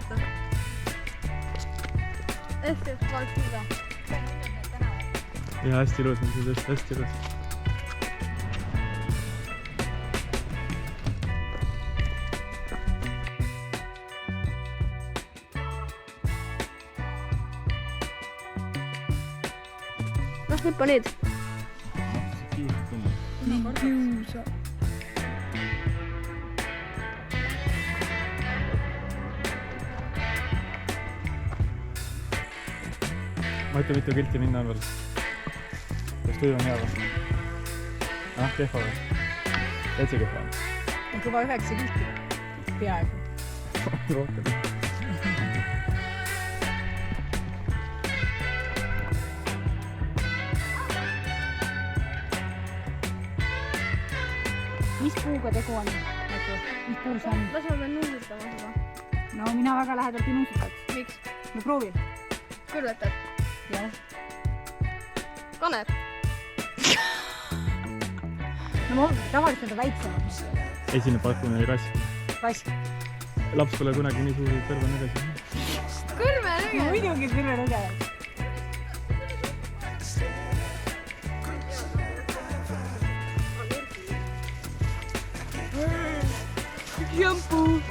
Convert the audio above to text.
vaata. Hästi valkuda. Ja hästi ilus on see tõesti, hästi ilus. Las nüüd panid. Nii kiusa. Ma ütle mitu kilti minna on veel. Kas tuju on hea või? Kehva või? Täitsa kehva on. Juba 9 kilti. Peaaegu. Rohkem. Mis puuga tegu on? Mis puu see on? Laseme nuusutama seda. No mina väga lähedalt ei nuusutaks. Miks? No proovi. Kõrvetad. Jah. Kanep. No ma tavaliselt on väiksem. Esimene pakkumine oli rask. Rask. Laps pole kunagi nii suuri kõrve nägesi. Kõrve No näge. muidugi kõrve lugevad. Shampoo.